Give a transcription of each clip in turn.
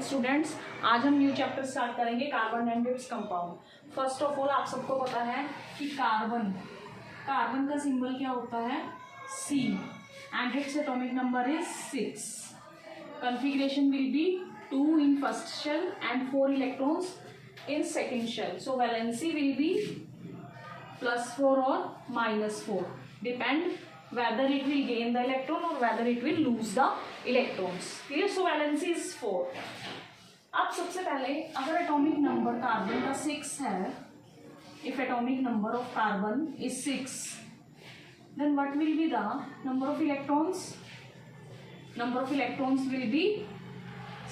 Students, आज हम new chapter start करेंगे carbon and its compound. First of all आप सबको पता है कि कार्बन का सिंबल क्या होता है, C, and its atomic number is 6। Configuration will be 2 in first shell and 4 electrons in second shell. So valency will be +4 or -4, depend whether it will gain the electron or whether it will lose the electrons. Clear? So valency is 4. अब सबसे पहले अगर atomic number carbon का 6 है, if atomic number of carbon is 6, then what will be the number of electrons? Number of electrons will be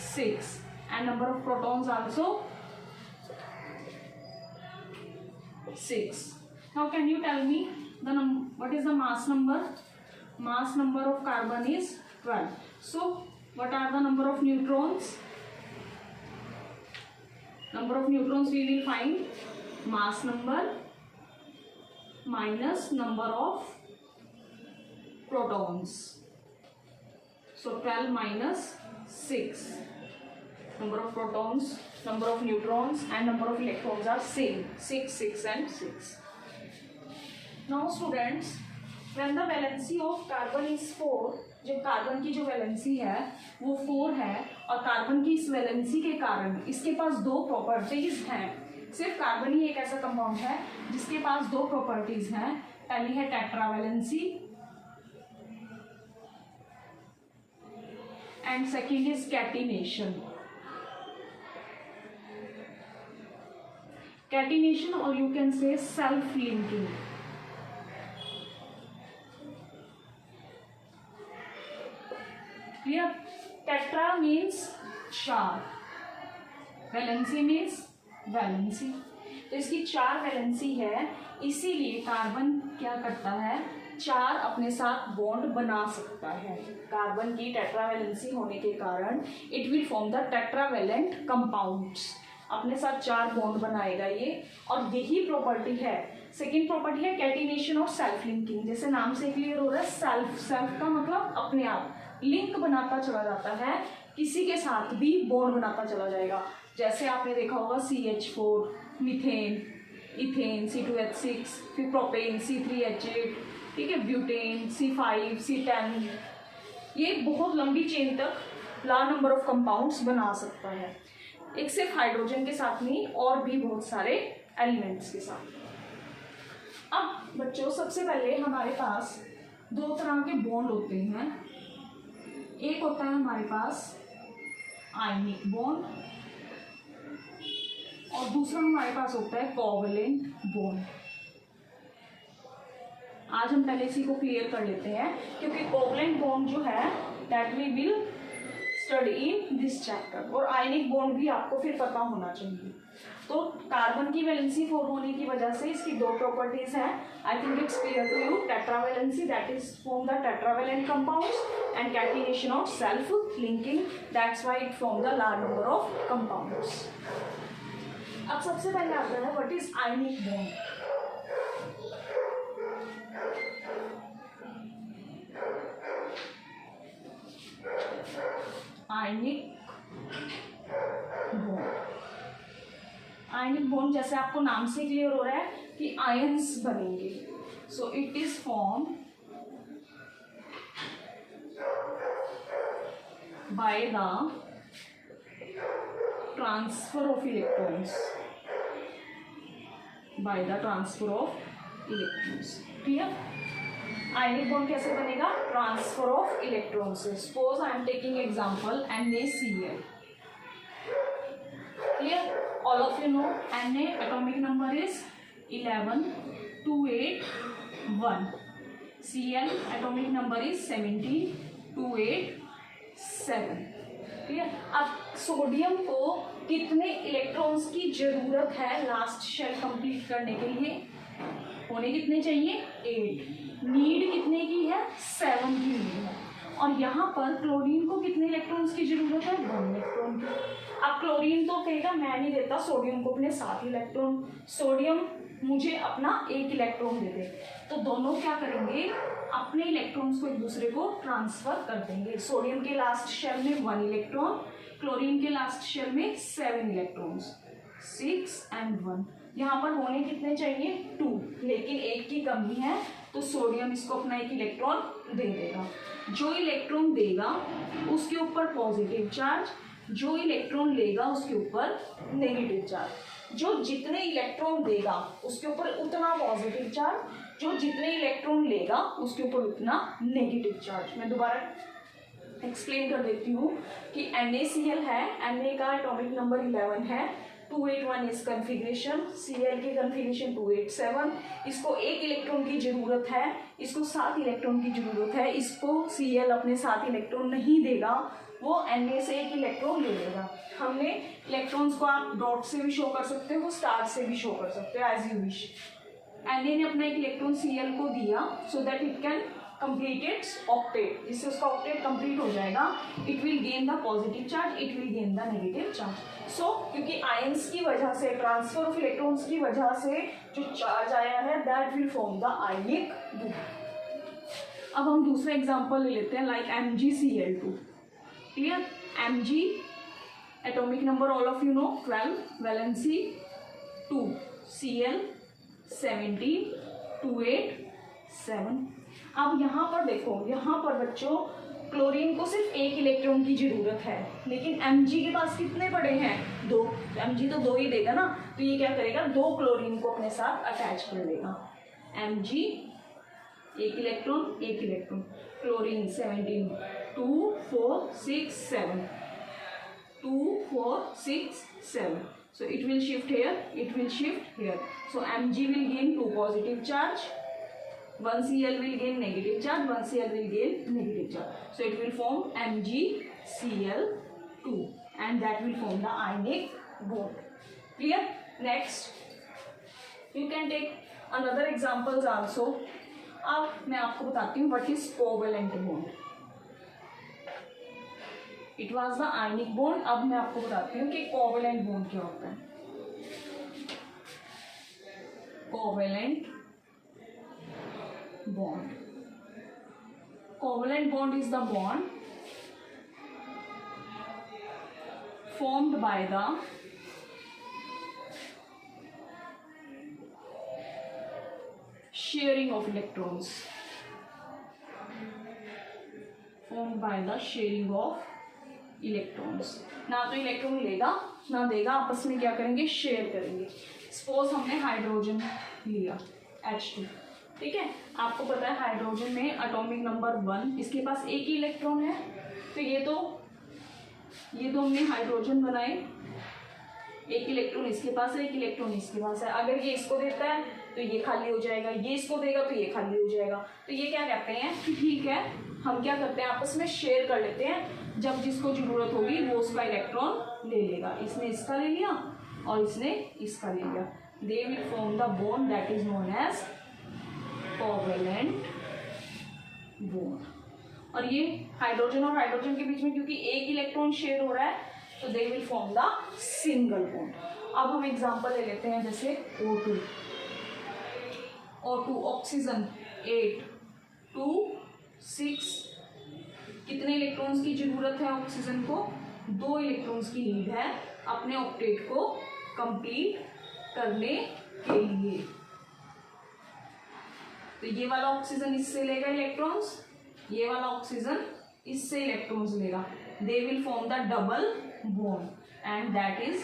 6 and number of protons also 6. Now can you tell me what is the mass number? Mass number of carbon is 12. So what are the number of neutrons? Number of neutrons we will find mass number minus number of protons. So 12 minus 6. Number of protons, number of neutrons and number of electrons are same, 6, 6 and 6. Now students, when the valency of carbon is 4, जब carbon की जो valency है वो 4 है और carbon की इस valency के कारण इसके पास 2 प्रॉपर्टीज हैं। सिर्फ कार्बन ही एक ऐसा कंपाउंड है जिसके पास 2 प्रॉपर्टीज हैं। पहली है tetravalency and second is catenation. Catenation और you can say self linking. Clear? Tetra means 4, valency means valency, तो इसकी 4 वैलेंसी है, इसीलिए कार्बन क्या करता है, 4 अपने साथ बॉन्ड बना सकता है। कार्बन की टेट्रावैलेंसी होने के कारण it will form the tetravalent compounds, अपने साथ 4 बॉन्ड बनाएगा ये, और यही प्रॉपर्टी है। सेकेंड प्रॉपर्टी है कैटिनेशन और सेल्फ लिंकिंग। जैसे नाम से क्लियर हो रहा है, सेल्फ का मतलब अपने आप, लिंक बनाता चला जाता है, किसी के साथ भी बॉन्ड बनाता चला जाएगा। जैसे आपने देखा होगा CH4, मीथेन, इथेन, C2H6, फिर प्रोपेन, C3H8, ठीक है, ब्यूटेन, C5, C10, ये बहुत लंबी चेन तक लार्ज नंबर ऑफ कंपाउंड्स बना सकता है। एक सिर्फ हाइड्रोजन के साथ नहीं, और भी बहुत सारे एलिमेंट्स के साथ। अब बच्चों, सबसे पहले हमारे पास 2 तरह के बॉन्ड होते हैं। एक होता है हमारे पास आयनिक बॉन्ड और दूसरा हमारे पास होता है कोवैलेंट बॉन्ड। आज हम पहले इसी को क्लियर कर लेते हैं, क्योंकि कोवैलेंट बॉन्ड जो है that we will study in this chapter, और आयनिक बॉन्ड भी आपको फिर पता होना चाहिए। तो कार्बन की वैलेंसी 4 होने की वजह से इसकी 2 प्रॉपर्टीज हैं। I think it's clear to you. Tetravalency that is form the tetravalent compounds and catenation और self linking, that's why it form the large number of compounds. अब सबसे पहले आता है what is ionic bond. Ionic bond जैसे आपको नाम से क्लियर हो रहा है कि आयंस बनेंगे। So it is form by the transfer of electrons, clear? Ionic bond कैसे बनेगा? ट्रांसफर ऑफ इलेक्ट्रॉन्स से। Suppose I am taking example NaCl, clear? All of you know Na atomic number is 11, 2, 8, 1. Cl atomic number is 17, 2, 8, 7. ठीक है? अब sodium को कितने electrons की जरूरत है लास्ट शेल कंप्लीट करने के लिए? होने कितने चाहिए? 8। नीड कितने की है? 7 की नीड है। और यहाँ पर क्लोरीन को कितने इलेक्ट्रॉन्स की जरूरत है? 1 इलेक्ट्रॉन की। अब क्लोरीन तो कहेगा मैं नहीं देता सोडियम को अपने 7 इलेक्ट्रॉन, सोडियम मुझे अपना 1 इलेक्ट्रॉन दे दे। तो दोनों क्या करेंगे? अपने इलेक्ट्रॉन्स को एक दूसरे को ट्रांसफर कर देंगे। सोडियम के लास्ट शेल में 1 इलेक्ट्रॉन, क्लोरीन के लास्ट शेल में 7 इलेक्ट्रॉन्स, 6 and 1। यहाँ पर होने कितने चाहिए? 2, लेकिन एक की कमी है तो सोडियम इसको अपना एक इलेक्ट्रॉन दे देगा। जो इलेक्ट्रॉन देगा उसके ऊपर पॉजिटिव चार्ज, जो इलेक्ट्रॉन लेगा उसके ऊपर नेगेटिव चार्ज। जो जितने इलेक्ट्रॉन देगा उसके ऊपर उतना पॉजिटिव चार्ज, जो जितने इलेक्ट्रॉन लेगा उसके ऊपर उतना नेगेटिव चार्ज। मैं दोबारा एक्सप्लेन कर देती हूँ कि NaCl है, Na का एटॉमिक नंबर 11 है, 281 इस कन्फिग्रेशन, Cl की कन्फिग्रेशन 287। इसको एक इलेक्ट्रॉन की जरूरत है, इसको 7 इलेक्ट्रॉन की जरूरत है। इसको Cl अपने 7 इलेक्ट्रॉन नहीं देगा, वो Na से एक इलेक्ट्रॉन ले लेगा। हमने इलेक्ट्रॉन्स को आप डॉट से भी शो कर सकते हो, स्टार से भी शो कर सकते हो, एज यू विश। Na ने अपना एक इलेक्ट्रॉन Cl को दिया so that it can complete its octet. जिससे उसका ऑक्टेट कंप्लीट हो जाएगा, it will gain the positive charge, it will gain the negative charge. So क्योंकि आयंस की वजह से, ट्रांसफर ऑफ इलेक्ट्रॉन्स की वजह से जो चार्ज आया है that will form the ionic group. अब हम दूसरा एग्जांपल ले लेते हैं, like MgCl2। Clear? Mg atomic number all of you know 12, valency 2, Cl 17, 287। अब यहाँ पर देखो, यहाँ पर बच्चों क्लोरीन को सिर्फ एक इलेक्ट्रॉन की जरूरत है, लेकिन Mg के पास कितने पड़े हैं? 2। Mg तो 2 ही देगा ना, तो ये क्या करेगा? 2 क्लोरीन को अपने साथ अटैच कर लेगा। Mg एक electron, chlorine 17, 2 4 6 7, 2 4 6 7। So it will shift here, it will shift here. So Mg will gain 2 positive charge, 1 Cl will gain negative charge, 1 Cl will gain negative charge. So it will form MgCl2 and that will form the ionic bond. Clear? Next, you can take another examples also. अब मैं आपको बताती हूँ what is covalent bond. It was the ionic bond. अब मैं आपको बताती हूँ कि covalent bond क्या होता है. Covalent bond. Covalent bond is the bond formed by the sharing of electrons. Formed by the sharing of electrons. ना तो इलेक्ट्रॉन लेगा ना देगा, आपस में क्या करेंगे? शेयर करेंगे। सपोज हमने हाइड्रोजन लिया H2, ठीक है। आपको पता है हाइड्रोजन में एटॉमिक नंबर 1, इसके पास एक ही इलेक्ट्रॉन है, तो ये तो हमने हाइड्रोजन बनाए, एक इलेक्ट्रॉन इसके पास है, एक इलेक्ट्रॉन इसके पास है। अगर ये इसको देता है तो ये खाली हो जाएगा, ये इसको देगा तो ये खाली हो जाएगा। तो ये क्या कहते हैं कि ठीक है, हम क्या करते हैं, आपस में शेयर कर लेते हैं। जब जिसको जरूरत होगी वो उसका इलेक्ट्रॉन ले लेगा। इसने इसका ले लिया और इसने इसका ले लिया। They will form the bond that is known as covalent bond. और ये हाइड्रोजन और हाइड्रोजन के बीच में क्योंकि एक इलेक्ट्रॉन शेयर हो रहा है तो दे will form the single bond. अब हम एग्जांपल ले लेते हैं, जैसे O2 ऑक्सीजन 8 2 6। कितने इलेक्ट्रॉन्स की जरूरत है ऑक्सीजन को? 2 इलेक्ट्रॉन्स की नीड है अपने ऑक्टेट को कंप्लीट करने के लिए। तो ये वाला ऑक्सीजन इससे लेगा इलेक्ट्रॉन्स, ये वाला ऑक्सीजन इससे इलेक्ट्रॉन्स लेगा। दे will form the double bond and that is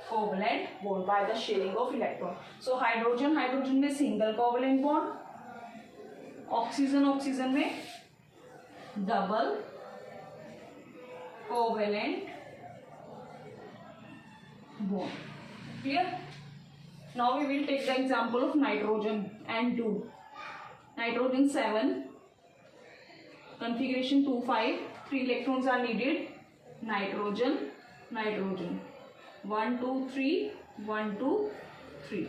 covalent bond by the sharing of electron. So hydrogen में सिंगल कोवेलेंट बॉन्ड, ऑक्सीजन में double covalent bond. Clear? Now we will take the example of nitrogen N2. Nitrogen 7, configuration 2 5, 3 electrons are needed. Nitrogen 1 2 3 1 2 3।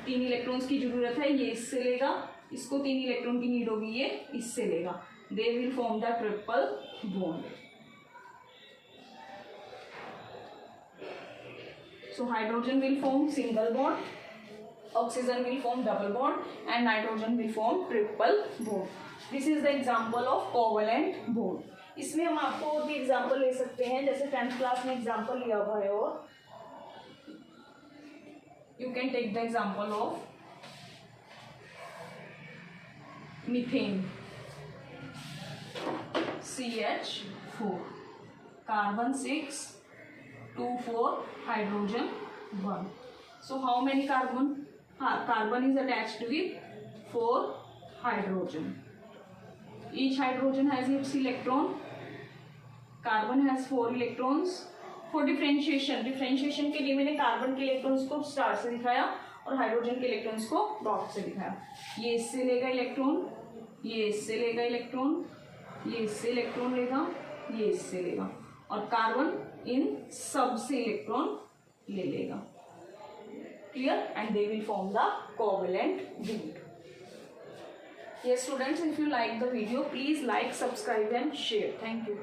3 electrons की जरूरत है, ये इससे लेगा, इसको 3 electron की नीड होगी, ये इससे लेगा। दे will form the triple bond. So hydrogen will form single bond, oxygen will form double bond and nitrogen will form triple bond. This is the example of covalent bond. इसमें हम आपको और भी एग्जाम्पल ले सकते हैं, जैसे 10th क्लास में एग्जाम्पल लिया हुआ है, और you can take the example of methane, CH4, carbon 6, 2 4 hydrogen 1. So how many carbon? Carbon is attached with 4 hydrogen. Each hydrogen has its electron. Carbon has 4 electrons. For differentiation के लिए मैंने carbon के electrons को star से दिखाया और hydrogen के electrons co dot से दिखाया। ये इससे लेगा इलेक्ट्रॉन, ये इससे लेगा इलेक्ट्रॉन, ये इससे इलेक्ट्रॉन लेगा, ये इससे लेगा, और कार्बन इन सब से इलेक्ट्रॉन ले लेगा। Clear? And they will form the covalent bond. Yes students, if you like the video, please like, subscribe and share. Thank you.